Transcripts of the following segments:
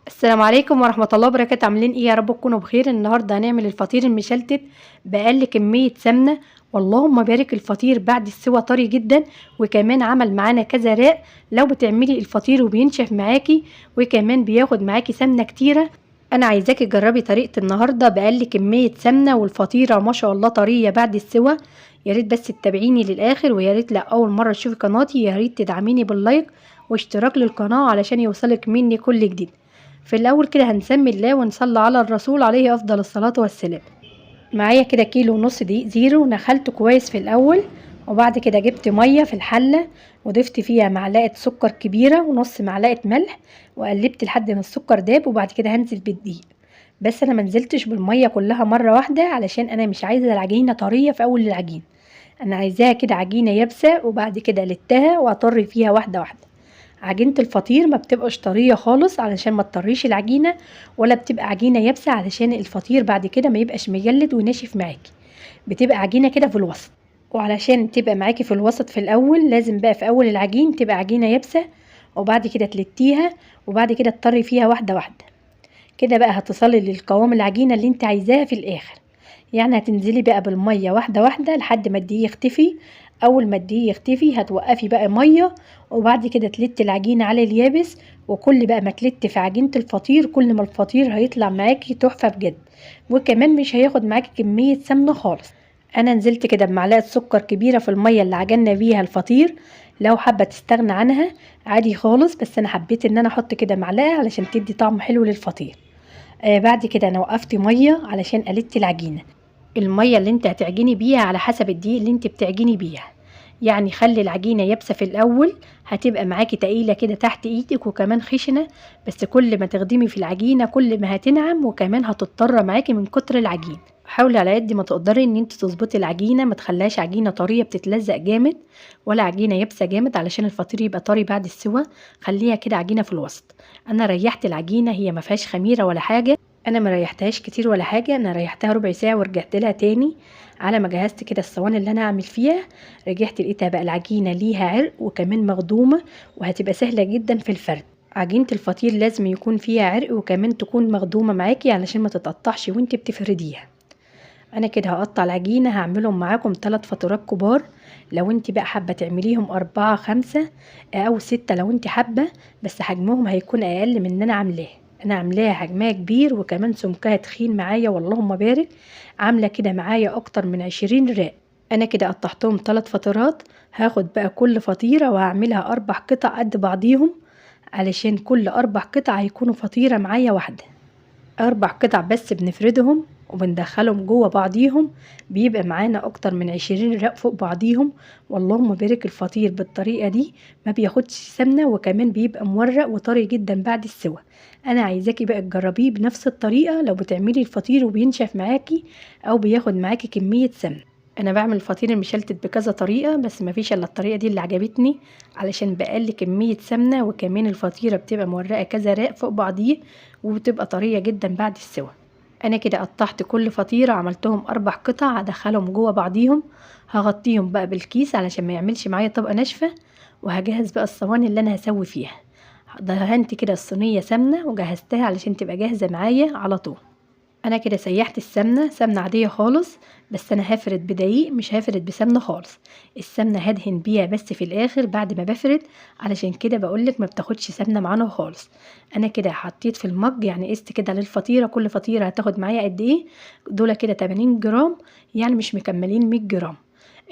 السلام عليكم ورحمة الله وبركاته. عاملين ايه؟ يا رب تكونوا بخير. النهارده هنعمل الفطير المشلتت بأقل كمية سمنة، واللهم بارك. الفطير بعد السوا طري جدا، وكمان عمل معانا كذا راق. لو بتعملي الفطير وبينشف معاكي وكمان بياخد معاكي سمنة كتيرة، انا عايزاكي تجربي طريقة النهارده بأقل كمية سمنة، والفطيرة ما شاء الله طرية بعد السوا. يا ريت بس تتابعيني للآخر، ويا ريت لا أول مرة تشوفي قناتي يا ريت تدعميني باللايك واشتراك للقناة علشان يوصلك مني كل جديد. في الأول كده هنسمي الله ونصلي على الرسول عليه أفضل الصلاة والسلام. معايا كده كيلو ونص دقيق زيرو، نخلته كويس في الأول، وبعد كده جبت مية في الحلة وضفت فيها معلقة سكر كبيرة ونص معلقة ملح، وقلبت لحد ما السكر داب، وبعد كده هنزل بالدقيق. بس أنا منزلتش بالمية كلها مرة واحدة علشان أنا مش عايزة العجينة طرية في أول العجين، أنا عايزاها كده عجينة يابسة، وبعد كده لتها وأطر فيها واحدة واحدة. عجينة الفطير ما بتبقاش طرية خالص علشان ما تطريش العجينة، ولا بتبقى عجينة يابسة علشان الفطير بعد كده ما يبقاش مجلد وناشف معاكي. بتبقى عجينة كده في الوسط، وعلشان تبقى معاكي في الوسط في الأول لازم بقى في أول العجين تبقى عجينة يابسة، وبعد كده تلتيها، وبعد كده تطري فيها واحدة واحدة. كده بقى هتصلي للقوام العجينة اللي انت عايزاها في الآخر. يعني هتنزلي بقى بالمية واحدة واحدة لحد ما الدقيق يختفي. أول ما الدقيق يختفي هتوقفي بقى مية، وبعد كده تلتي العجينة على اليابس. وكل بقى ما تلتي في عجينة الفطير كل ما الفطير هيطلع معاكي تحفة بجد، وكمان مش هياخد معاكي كمية سمنة خالص. أنا نزلت كده بمعلقة سكر كبيرة في المية اللي عجنا بيها الفطير. لو حابة تستغنى عنها عادي خالص، بس أنا حبيت إن أنا أحط كده معلقة علشان تدي طعم حلو للفطير. بعد كده انا وقفت ميه علشان قلبت العجينه. الميه اللي انت هتعجني بيها على حسب الدقيق اللي انت بتعجني بيها، يعني خلي العجينه يابسه في الاول، هتبقى معاكي تقيله كده تحت ايدك وكمان خشنه. بس كل ما تخدمي في العجينه كل ما هتنعم، وكمان هتضطر معاكي من كتر العجين. حاولي على قد ما تقدري ان انت تظبطي العجينه، ما تخليهاش عجينه طريه بتتلزق جامد، ولا عجينه يابسه جامد علشان الفطير يبقى طري بعد السوا. خليها كده عجينه في الوسط. انا ريحت العجينه، هي ما فيهاش خميره ولا حاجه، انا ما ريحتهاش كتير ولا حاجه، انا ريحتها ربع ساعه ورجعت لها تاني. على ما جهزت كده الصواني اللي انا هعمل فيها، رجعت لقيتها بقى العجينه ليها عرق وكمان مخدومه، وهتبقى سهله جدا في الفرد. عجينه الفطير لازم يكون فيها عرق وكمان تكون مخدومه معاكي علشان ما تتقطعش وانت بتفرديها. انا كده هقطع العجينه، هعملهم معاكم 3 فطيرات كبار. لو انت بقى حابه تعمليهم 4 5 او 6 لو انت حابه، بس حجمهم هيكون اقل من ان انا عاملاه. انا عاملاها حجمها كبير وكمان سمكها تخين معايا واللهم بارك، عامله كده معايا اكتر من 20 راق. انا كده قطعتهم 3 فطيرات. هاخد بقى كل فطيره وهعملها 4 قطع قد بعضيهم، علشان كل 4 قطع هيكونوا فطيره معايا واحده. 4 قطع بس بنفردهم وبندخلهم جوه بعضيهم، بيبقى معانا اكتر من 20 رق فوق بعضيهم. واللهم بارك. الفطير بالطريقة دي ما بياخدش سمنة وكمان بيبقى مورق وطري جدا بعد السوا. انا عايزاكي بقى تجربيه بنفس الطريقة لو بتعملي الفطير وبينشف معاكي او بياخد معاكي كمية سمنة. انا بعمل الفطير المشلتت بكذا طريقة، بس ما فيش الا الطريقة دي اللي عجبتني علشان بقل كمية سمنة، وكمان الفطيرة بتبقى مورقة كذا راق فوق بعضيه وبتبقى طرية جدا بعد السوا. انا كده قطعت كل فطيرة عملتهم 4 قطع هدخلهم جوه بعضيهم. هغطيهم بقى بالكيس علشان ما يعملش معايا طبقة ناشفة، وهجهز بقى الصواني اللي انا هسوي فيها. دهنت كده الصينية سمنة وجهزتها علشان تبقى جاهزة معايا على طول. انا كده سيحت السمنه، سمنه عاديه خالص، بس انا هفرد بدقيق مش هفرد بسمنه خالص. السمنه هدهن بيها بس في الاخر بعد ما بفرد، علشان كده بقولك ما بتاخدش سمنه معانا خالص. انا كده حطيت في المج، يعني قست كده للفطيره كل فطيره هتاخد معايا قد ايه. دول كده 80 جرام، يعني مش مكملين 100 جرام.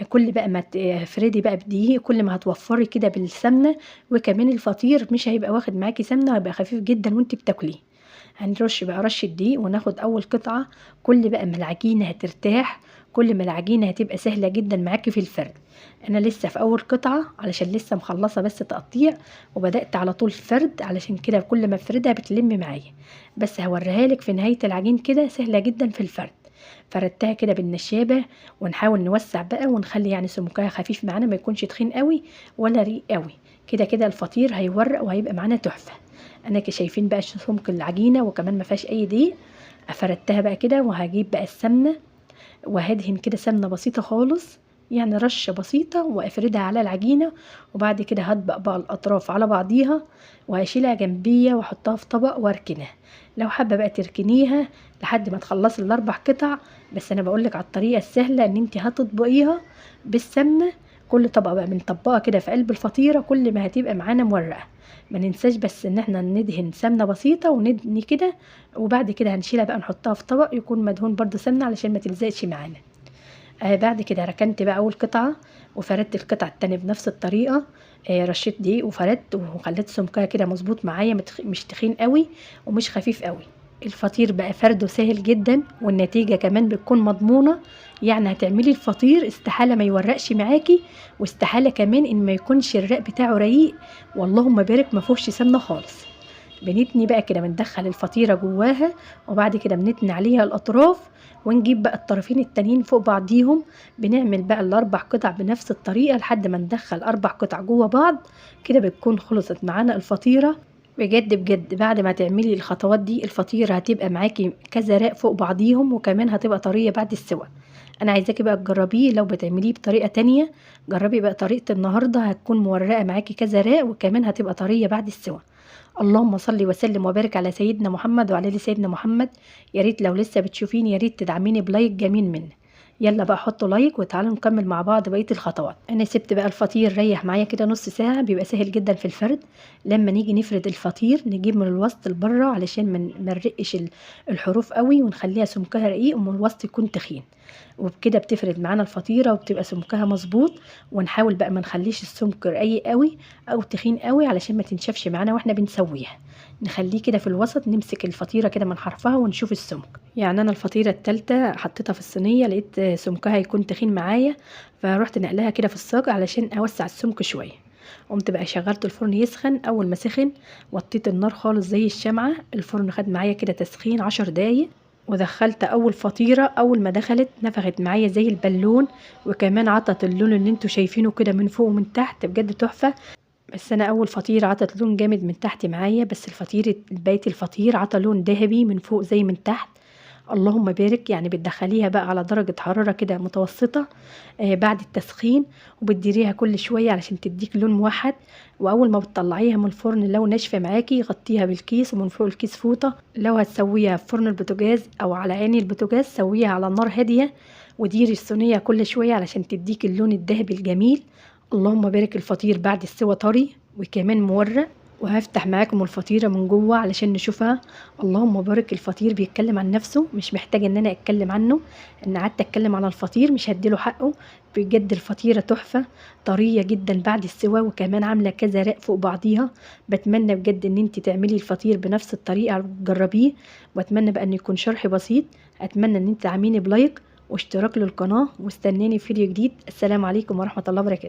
كل بقى ما تفردي بقى بدقيق كل ما هتوفري كده بالسمنه، وكمان الفطير مش هيبقى واخد معاكي سمنه وهيبقى خفيف جدا وانت بتاكليه. هنرش بقى رش الدقيق وناخد اول قطعة. كل بقى ما العجينة هترتاح كل ما العجينة هتبقى سهلة جدا معاكي في الفرد. انا لسه في اول قطعة علشان لسه مخلصة بس تقطيع، وبدأت على طول فرد علشان كده كل ما افردها بتلم معايا. بس هوريها لك في نهاية العجين كده سهلة جدا في الفرد. فردتها كده بالنشابة، ونحاول نوسع بقى ونخلي يعني سمكها خفيف معانا، ما يكونش تخين قوي ولا ريق قوي. كده كده الفطير هيورق وهيبقى معانا تحفة. انا شايفين بقى سمك العجينه وكمان ما فيهاش اي دقيق. فردتها بقى كده وهجيب بقى السمنه وهدهن كده سمنه بسيطه خالص، يعني رشه بسيطه، وافردها على العجينه. وبعد كده هطبق بقى الاطراف على بعضيها، وهشيلها جنبيه واحطها في طبق واركنها. لو حابه بقى تركنيها لحد ما تخلصي الاربع قطع، بس انا بقولك على الطريقه السهله ان انت هتطبقيها بالسمنه. كل طبقه بقى بنطبقها كده في قلب الفطيره، كل ما هتبقى معانا مورقه. ما ننساش بس ان احنا ندهن سمنه بسيطه وندني كده، وبعد كده هنشيلها بقى نحطها في طبق يكون مدهون برضو سمنه علشان ما تلزقش معانا. بعد كده ركنت بقى اول قطعه، وفردت القطعه التانية بنفس الطريقه. رشيت دقيق وفردت وخليت سمكها كده مظبوط معايا، مش تخين قوي ومش خفيف قوي. الفطير بقى فرده سهل جدا، والنتيجه كمان بتكون مضمونه. يعني هتعملي الفطير استحاله ما يورقش معاكي، واستحاله كمان ان ما يكونش الرق بتاعه رقيق، واللهم بارك ما فيهوش سمنه خالص. بنتني بقى كده، بندخل الفطيرة جواها، وبعد كده بنتني عليها الأطراف، ونجيب بقى الطرفين التانيين فوق بعضيهم. بنعمل بقى الأربع قطع بنفس الطريقة لحد ما ندخل 4 قطع جوا بعض. كده بتكون خلصت معانا الفطيرة. بجد بجد بعد ما تعملي الخطوات دي الفطيرة هتبقى معاكي كذا راق فوق بعضيهم، وكمان هتبقى طرية بعد السوا. انا عايزاكي بقى تجربيه، لو بتعمليه بطريقة تانية جربي بقى طريقة النهاردة، هتكون مورقة معاكي كذا راق، وكمان هتبقى طرية بعد السوا. اللهم صل وسلم وبارك على سيدنا محمد وعلى ال سيدنا محمد. يا ريت لو لسه بتشوفيني يا ريت تدعميني بلايك جميل منك. يلا بقى حطوا لايك وتعالوا نكمل مع بعض بقيه الخطوات. انا سبت بقى الفطير ريح معايا كده نص ساعه، بيبقى سهل جدا في الفرد. لما نيجي نفرد الفطير نجيب من الوسط لبره علشان ما نرقش الحروف قوي، ونخليها سمكها رقيق ومن الوسط يكون تخين. وبكده بتفرد معانا الفطيره وبتبقى سمكها مظبوط. ونحاول بقى ما نخليش السمك رقيق قوي او تخين قوي علشان ما تنشفش معانا واحنا بنسويها. نخليه كده في الوسط، نمسك الفطيره كده من حرفها ونشوف السمك. يعني انا الفطيره التالتة حطيتها في الصينيه، لقيت سمكها يكون تخين معايا، فروحت نقلها كده في الصاج علشان اوسع السمك شويه. قمت بقى شغلت الفرن يسخن. اول ما سخن وطيت النار خالص زي الشمعه. الفرن خد معايا كده تسخين 10 دقايق، ودخلت اول فطيره. اول ما دخلت نفخت معايا زي البالون، وكمان عطت اللون اللي انتوا شايفينه كده من فوق ومن تحت، بجد تحفه. بس انا اول فطيره عطت لون جامد من تحت معايا، بس الفطير بقيه الفطير عطى لون ذهبي من فوق زي من تحت. اللهم بارك. يعني بتدخليها بقى على درجه حراره كده متوسطه بعد التسخين، وبتديريها كل شويه علشان تديك لون موحد. واول ما بتطلعيها من الفرن لو ناشفه معاكي غطيها بالكيس، ومن فوق الكيس فوطه. لو هتسويها في فرن البوتاجاز او على عين البوتاجاز سويها على نار هاديه، وديري الصينيه كل شويه علشان تديك اللون الذهبي الجميل. اللهم بارك. الفطير بعد السوا طري وكمان مورق. وهفتح معاكم الفطيرة من جوه علشان نشوفها. اللهم بارك. الفطير بيتكلم عن نفسه، مش محتاجة ان انا اتكلم عنه. ان قعدت اتكلم عن الفطير مش هديله حقه. بجد الفطيرة تحفة، طرية جدا بعد السوا، وكمان عاملة كذا رق فوق بعضيها. بتمنى بجد ان انت تعملي الفطير بنفس الطريقة وتجربيه. واتمنى بقى ان يكون شرحي بسيط. اتمنى ان انت تعمليني بلايك واشتراك للقناة، واستناني في فيديو جديد. السلام عليكم ورحمة الله وبركاته.